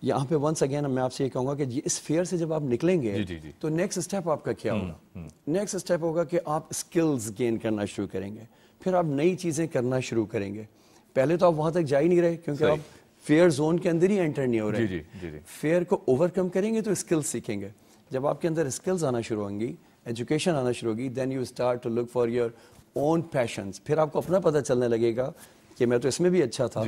یہاں پہ ونس اگین میں آپ سے یہ کہوں گا کہ اس فیئر سے جب آپ نکلیں گے تو نیکسٹ اسٹیپ آپ کا کیا ہوگا؟ نیکسٹ اسٹیپ ہوگا کہ آپ اسکلز گین کرنا شروع کریں گے, پھر آپ نئی چیزیں کرنا شروع کریں گے. پہلے تو آپ وہاں تک جا ہی نہیں رہے کیونکہ آپ فیئر زون کے اندر ہی انٹر نہیں ہو رہے. فیئر کو اوور کم کریں گے تو اسکلز سیکھیں گے. جب آپ کے اندر اسکلز آنا شروع ہوں گی, ایجوکیشن آنا شروع ہوگی, then you start to look for your own patience. پھر آپ کو اپنا پتہ چلنے لگے گا کہ میں تو اس میں بھی اچھا تھا,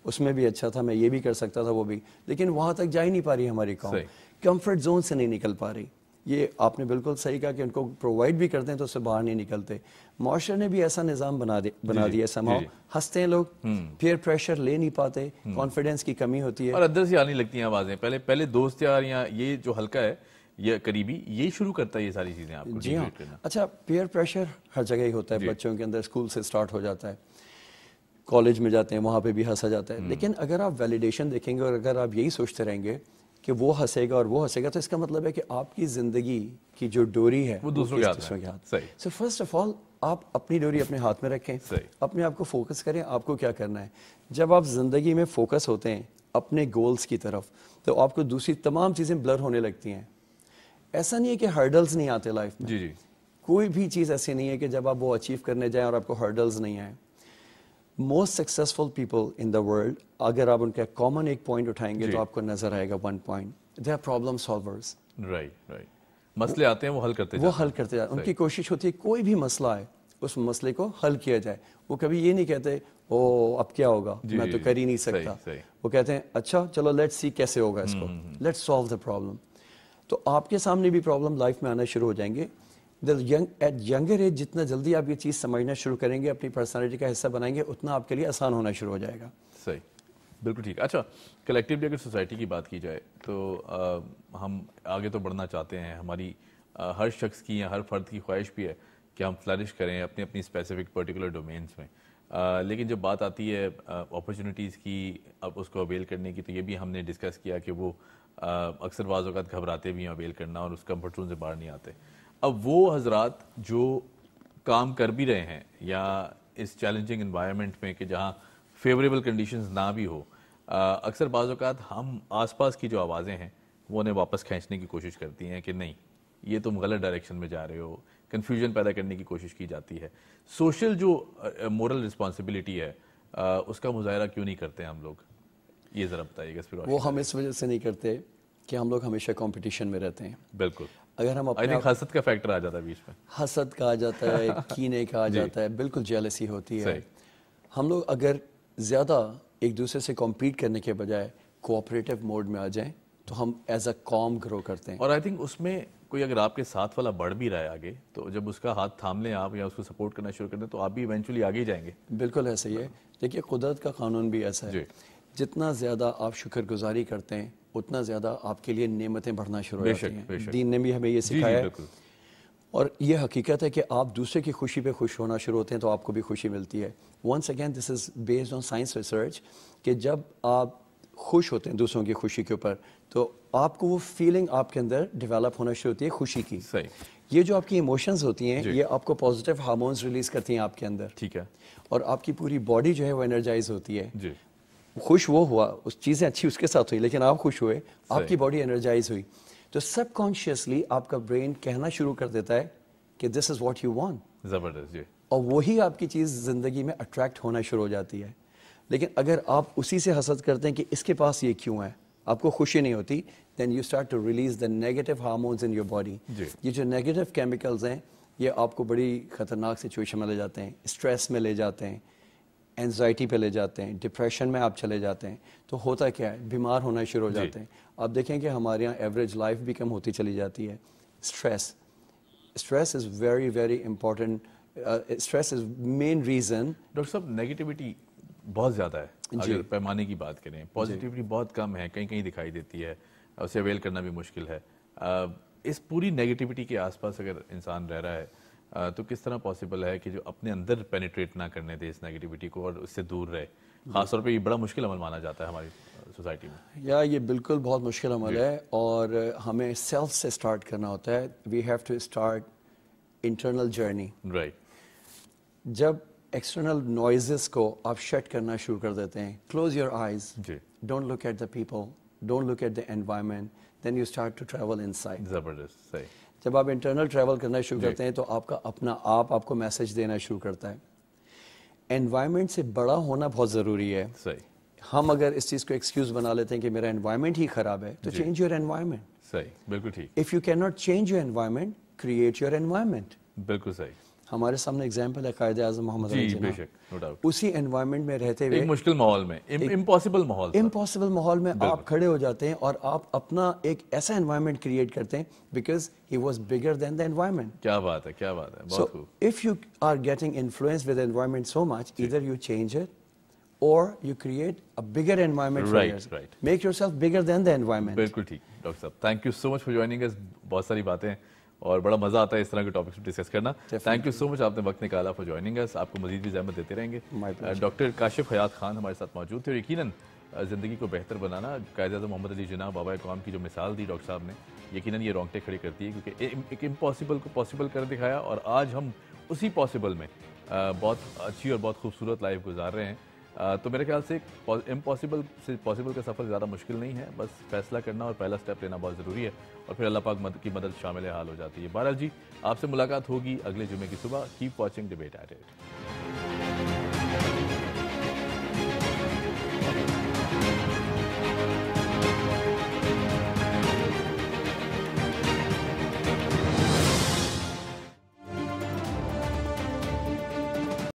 اس میں بھی اچھا تھا, میں یہ بھی کر سکتا تھا, وہ بھی, لیکن وہاں تک جا ہی نہیں پا رہی ہماری قوم, کمفرٹ زون سے نہیں نکل پا رہی. یہ آپ نے بالکل صحیح کہا کہ ان کو پرووائڈ بھی کرتے ہیں تو اس سے باہر نہیں نکلتے. معاشرے نے بھی ایسا نظام بنا دیا سماؤ, ہنستے ہیں لوگ, پیئر پریشر لے نہیں پاتے, کانفیڈنس کی کمی ہوتی ہے اور اندر سے آنے لگتی ہیں آوازیں. پہلے دوست یار یا یہ جو حلقہ ہے یہ قریبی یہ شروع کرتا ہے یہ ساری چیزیں آپ کو. جی ہاں, اچھا پیئر پریشر ہر جگہ ہی ہوتا ہے, بچوں کے اندر اسکول سے اسٹارٹ ہو جاتا ہے, کالج میں جاتے ہیں وہاں پہ بھی ہنسا جاتا ہے. لیکن اگر آپ ویلیڈیشن دیکھیں گے اور اگر آپ یہی سوچتے رہیں گے کہ وہ ہنسے گا اور وہ ہنسے گا تو اس کا مطلب ہے کہ آپ کی زندگی کی جو ڈوری ہے وہ دوسروں کے ہاتھ. سو فرسٹ آف آل آپ اپنی ڈوری اپنے ہاتھ میں رکھیں, اپنے آپ کو فوکس کریں آپ کو کیا کرنا ہے. جب آپ زندگی میں فوکس ہوتے ہیں اپنے گولز کی طرف تو آپ کو دوسری تمام چیزیں بلر ہونے لگتی ہیں. ایسا نہیں ہے کہ ہرڈلز نہیں آتے لائف میں, کوئی بھی چیز ایسی نہیں ہے کہ جب آپ وہ اچیو کرنے جائیں اور آپ کو ہرڈلز نہیں آئیں. Most successful people in the world اگر آپ ان کا کامن ایک پوائنٹ اٹھائیں گے تو آپ کو نظر آئے گا one point, they are problem solvers. مسئلے آتے ہیں وہ حل کرتے جاتے ہیں. ان کی کوشش ہوتی ہے کوئی بھی مسئلہ ہے اس مسئلے کو حل کیا جائے. وہ کبھی یہ نہیں کہتے او اب کیا ہوگا میں تو کر ہی نہیں سکتا, وہ کہتے ہیں اچھا چلو لیٹس سی کیسے ہوگا اس کو, لیٹس سالو دا پرابلم. تو آپ کے سامنے بھی پرابلم لائف میں آنا شروع ہو جائیں گے. ایٹ ینگر ایج جتنا جلدی آپ یہ چیز سمجھنا شروع کریں گے, اپنی پرسنالٹی کا حصہ بنائیں گے, اتنا آپ کے لیے آسان ہونا شروع ہو جائے گا. صحیح, بالکل ٹھیک. اچھا کلیکٹیولی اگر سوسائٹی کی بات کی جائے تو ہم آگے تو بڑھنا چاہتے ہیں, ہماری ہر شخص کی یا ہر فرد کی خواہش بھی ہے کہ ہم فلرش کریں اپنی اسپیسیفک پرٹیکولر ڈومینس میں. لیکن جب بات آتی ہے اپرچونیٹیز کی, اب اس کو اویل کرنے کی, تو یہ بھی ہم نے ڈسکس کیا کہ وہ اکثر بعض اوقات گھبراتے بھی ہیں اویل کرنا اور اس کمفرٹ زون سے باہر نہیں آتے. اب وہ حضرات جو کام کر بھی رہے ہیں یا اس چیلنجنگ انوائرمنٹ میں کہ جہاں فیوریبل کنڈیشنز نہ بھی ہو, اکثر بعض اوقات ہم آس پاس کی جو آوازیں ہیں وہ انہیں واپس کھینچنے کی کوشش کرتی ہیں کہ نہیں یہ تم غلط ڈائریکشن میں جا رہے ہو, کنفیوژن پیدا کرنے کی کوشش کی جاتی ہے. سوشل جو مورل رسپانسبلٹی ہے اس کا مظاہرہ کیوں نہیں کرتے ہم لوگ, یہ ذرا بتائیے گا. وہ ہم اس وجہ سے نہیں کرتے کہ ہم لوگ ہمیشہ کمپٹیشن میں رہتے ہیں. بالکل, اگر ہم اپنے حسد کا فیکٹر آ جاتا ہے بیچ میں, حسد کا آ جاتا ہے, کینے کا آ جاتا ہے, بالکل جیلسی ہوتی ہے. ہم لوگ اگر زیادہ ایک دوسرے سے کمپیٹ کرنے کے بجائے کوآپریٹو موڈ میں آ جائیں تو ہم ایز اے قوم گرو کرتے ہیں. اور آئی تھنک اس میں کوئی اگر آپ کے ساتھ والا بڑھ بھی رہا ہے آگے تو جب اس کا ہاتھ تھام لیں آپ یا اس کو سپورٹ کرنا شروع کر دیں تو آپ بھی ایونچولی آگے ہی جائیں گے. بالکل ایسا ہی ہے. دیکھیے قدرت کا قانون بھی ایسا ہے, جتنا زیادہ آپ شکر گزاری کرتے ہیں اتنا زیادہ آپ کے لیے نعمتیں بڑھنا شروع ہو جاتی ہیں. دین نے بھی ہمیں یہ سکھایا ہے اور یہ حقیقت ہے کہ آپ دوسرے کی خوشی پہ خوش ہونا شروع ہوتے ہیں تو آپ کو بھی خوشی ملتی ہے. Once again this is based on science research کہ جب آپ خوش ہوتے ہیں دوسروں کی خوشی کے اوپر تو آپ کو وہ فیلنگ آپ کے اندر ڈیولپ ہونا شروع ہوتی ہے خوشی کی. یہ جو آپ کی ایموشنز ہوتی ہیں یہ آپ کو پازیٹیو ہارمونز ریلیز کرتی ہیں آپ کے اندر. ٹھیک ہے. اور آپ کی پوری باڈی جو ہے وہ انرجائز ہوتی ہے. خوش وہ ہوا, اس چیزیں اچھی اس کے ساتھ ہوئی لیکن آپ خوش ہوئے, آپ کی باڈی انرجائز ہوئی تو سب کانشیسلی آپ کا برین کہنا شروع کر دیتا ہے کہ دس از واٹ یو وانٹ. زبردست. جی. اور وہی آپ کی چیز زندگی میں اٹریکٹ ہونا شروع ہو جاتی ہے. لیکن اگر آپ اسی سے حسد کرتے ہیں کہ اس کے پاس یہ کیوں ہے, آپ کو خوشی نہیں ہوتی, then you start to release the negative hormones in your body. یہ جو نیگیٹو کیمیکلز ہیں یہ آپ کو بڑی خطرناک سچویشن میں لے جاتے ہیں, اسٹریس میں لے جاتے ہیں, اینزائٹی پہ لے جاتے ہیں, ڈپریشن میں آپ چلے جاتے ہیں. تو ہوتا کیا ہے, بیمار ہونا شروع ہو جاتے ہیں. آپ دیکھیں کہ ہمارے یہاں ایوریج لائف بھی کم ہوتی چلی جاتی ہے. Stress is very very important. Stress is main reason. Doctor صاحب نیگیٹیوٹی بہت زیادہ ہے, اگر پیمانے کی بات کریں پازیٹیوٹی بہت کم ہے, کہیں کہیں دکھائی دیتی ہے, اسے اویل کرنا بھی مشکل ہے. اس پوری نیگیٹیوٹی کے آس پاس اگر انسان رہ رہا ہے تو کس طرح پاسبل ہے کہ جو اپنے اندر پینیٹریٹ نہ کرنے دے اس نیگیٹیوٹی کو اور اس سے دور رہے؟ خاص طور پہ یہ بڑا مشکل عمل مانا جاتا ہے ہماری سوسائٹی میں. یہ بالکل بہت مشکل عمل ہے اور ہمیں سیلف سے اسٹارٹ کرنا ہوتا ہے. We have to start internal journey. Right. جب ایکسٹرنل نوائزز کو آپ شٹ کرنا شروع کر دیتے ہیں, close your eyes, don't look at the people, don't look at the environment, then you start to travel inside. زبردست صحیح. جب آپ انٹرنل ٹریول کرنا شروع کرتے ہیں تو آپ کا اپنا آپ کو میسج دینا شروع کرتا ہے. انوائرمنٹ سے بڑا ہونا بہت ضروری ہے. صحیح. ہم اگر اس چیز کو ایکسکیوز بنا لیتے ہیں کہ میرا انوائرمنٹ ہی خراب ہے تو چینج یور انوائرمنٹ. صحیح بالکل ٹھیک. If you can not change your environment create your environment. بالکل صحیح. ہمارے سامنے اگزامپل ہے قائد اعظم محمد علی جناح. بے شک نو ڈاؤٹ. اسی انوائرمنٹ میں رہتے ہوئے ایک مشکل ماحول میں امپاسبل ماحول میں آپ کھڑے ہو جاتے ہیں اور آپ اپنا ایک ایسا انوائرمنٹ کریٹ کرتے ہیں because he was bigger than the environment. کیا بات ہے کیا بات ہے. بہت خوب. If you are getting influenced with environment so much either you change it or you create a bigger environment for yourself. Right. Make yourself bigger than the environment. بالکل ٹھیک. ڈاکٹر صاحب thank you so much for joining us. بہت ساری باتیں اور بڑا مزہ آتا ہے اس طرح کے ٹاپکس ڈسکس کرنا. تھینک یو سو مچ آپ نے وقت نکالا فار جوائننگ اس. آپ کو مزید بھی زحمت دیتے رہیں گے. ڈاکٹر کاشف حیات خان ہمارے ساتھ موجود تھے اور یقیناً زندگی کو بہتر بنانا قائد اعظم محمد علی جناح بابا قوم کی جو مثال دی ڈاکٹر صاحب نے یقیناً یہ رونگٹے کھڑی کرتی ہے کیونکہ ایک امپاسبل کو پاسبل کر دکھایا اور آج ہم اسی پاسبل میں بہت اچھی اور بہت خوبصورت لائف گزار رہے ہیں. تو میرے خیال سے امپاسبل سے پاسبل کا سفر زیادہ مشکل نہیں ہے. بس فیصلہ کرنا اور پہلا سٹیپ لینا بہت ضروری ہے اور پھر اللہ پاک کی مدد شامل حال ہو جاتی ہے. بہرحال جی آپ سے ملاقات ہوگی اگلے جمعے کی صبح. Keep watching debate at 8.